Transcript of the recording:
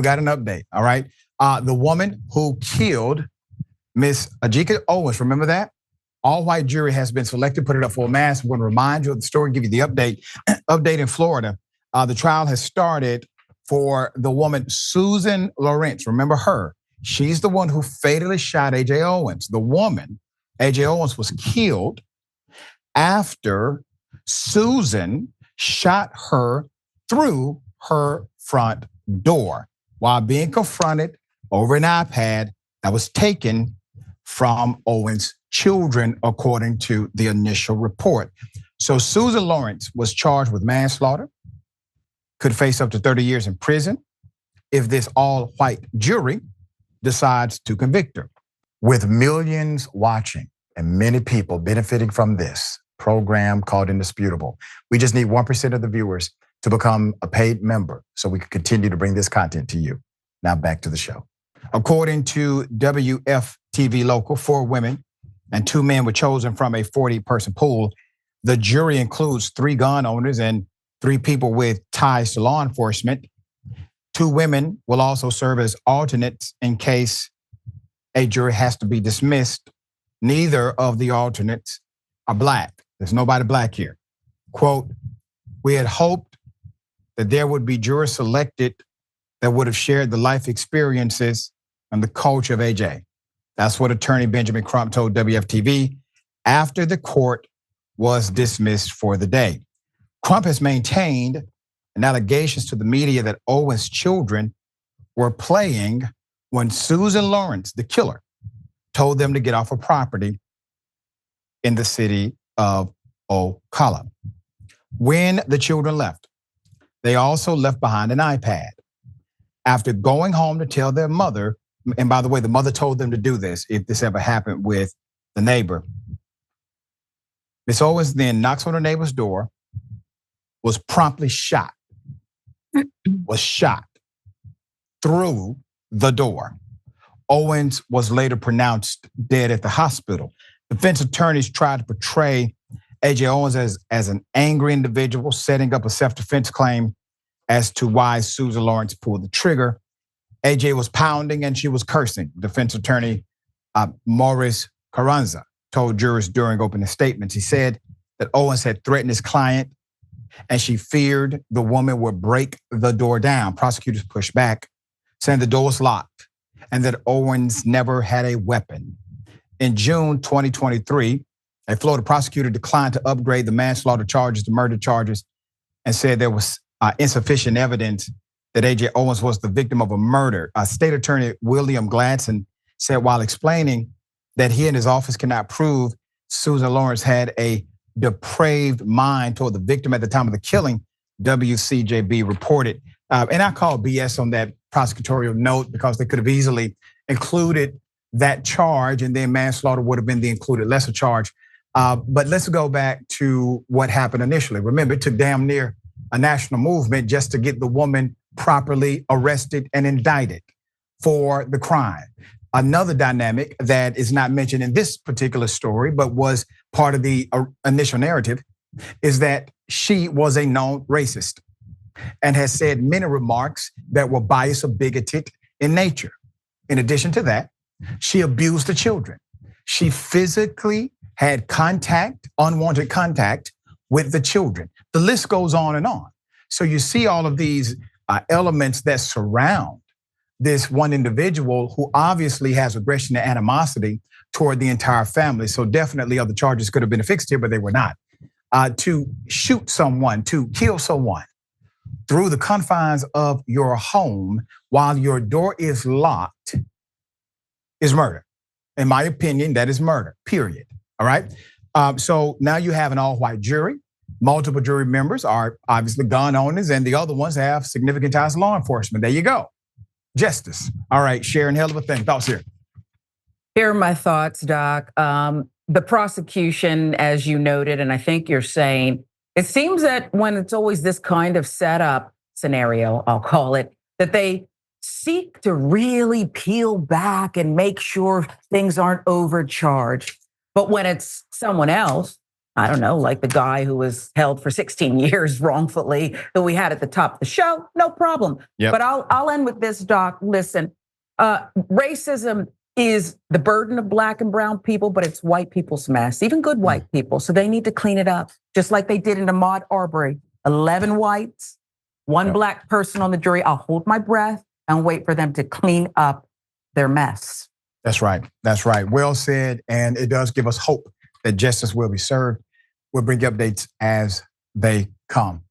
We got an update, all right? The woman who killed Miss Ajike Owens, remember that? All-white jury has been selected, put it up for a mass. I'm going to remind you of the story, give you the update. Update in Florida. The trial has started for the woman, Susan Lorincz. Remember her? She's the one who fatally shot AJ Owens. The woman, AJ Owens, was killed after Susan shot her through her front door while being confronted over an iPad that was taken from Owens' children, according to the initial report. So Susan Lorincz was charged with manslaughter, could face up to 30 years in prison if this all-white jury decides to convict her. With millions watching and many people benefiting from this program called Indisputable, we just need 1% of the viewers to become a paid member so we can continue to bring this content to you. Now back to the show. According to WFTV Local, 4 women and 2 men were chosen from a 40-person pool. The jury includes 3 gun owners and 3 people with ties to law enforcement. 2 women will also serve as alternates in case a jury has to be dismissed. Neither of the alternates are black. There's nobody black here. Quote, we had hoped that there would be jurors selected that would have shared the life experiences and the culture of AJ. That's what attorney Benjamin Crump told WFTV after the court was dismissed for the day. Crump has maintained allegations to the media that Owens' children were playing when Susan Lorincz, the killer, told them to get off of property in the city of Ocala. When the children left, they also left behind an iPad. After going home to tell their mother, and by the way, the mother told them to do this if this ever happened with the neighbor. Miss Owens then knocks on her neighbor's door, was promptly shot, through the door. Owens was later pronounced dead at the hospital. Defense attorneys tried to portray AJ Owens as an angry individual, setting up a self-defense claim as to why Susan Lorincz pulled the trigger. AJ was pounding and she was cursing. Defense attorney Maurice Carranza told jurors during opening statements. He said that Owens had threatened his client and she feared the woman would break the door down. Prosecutors pushed back, saying the door was locked and that Owens never had a weapon. In June 2023, a Florida prosecutor declined to upgrade the manslaughter charges to murder charges and said there was insufficient evidence that AJ Owens was the victim of a murder. State Attorney William Gladson said while explaining that he and his office cannot prove Susan Lorincz had a depraved mind toward the victim at the time of the killing, WCJB reported. And I call BS on that prosecutorial note because they could have easily included that charge and then manslaughter would have been the included lesser charge. But let's go back to what happened initially. Remember, it took damn near a national movement just to get the woman properly arrested and indicted for the crime. Another dynamic that is not mentioned in this particular story, but was part of the initial narrative, is that she was a known racist and has said many remarks that were biased or bigoted in nature. In addition to that, she abused the children. She physically had contact, unwanted contact with the children. The list goes on and on. So you see all of these elements that surround this one individual who obviously has aggression and animosity toward the entire family. So definitely other charges could have been affixed here, but they were not. To shoot someone, to kill someone through the confines of your home while your door is locked is murder. In my opinion, that is murder, period. All right. So now you have an all-white jury. Multiple jury members are obviously gun owners, and the other ones have significant ties to law enforcement. There you go. Justice. All right, Sharon, hell of a thing. Thoughts here? Here are my thoughts, Doc. The prosecution, as you noted, and I think you're saying, it seems that when it's always this kind of setup scenario, I'll call it, that they seek to really peel back and make sure things aren't overcharged. But when it's someone else, I don't know, like the guy who was held for 16 years wrongfully that we had at the top of the show, no problem. Yep. But I'll end with this, Doc. Listen, racism is the burden of Black and brown people, but it's white people's mess, even good white people. So they need to clean it up, just like they did in Ahmaud Arbery. 11 whites, one Black person on the jury. I'll hold my breath and wait for them to clean up their mess. That's right. That's right. Well said. And it does give us hope that justice will be served. We'll bring you updates as they come.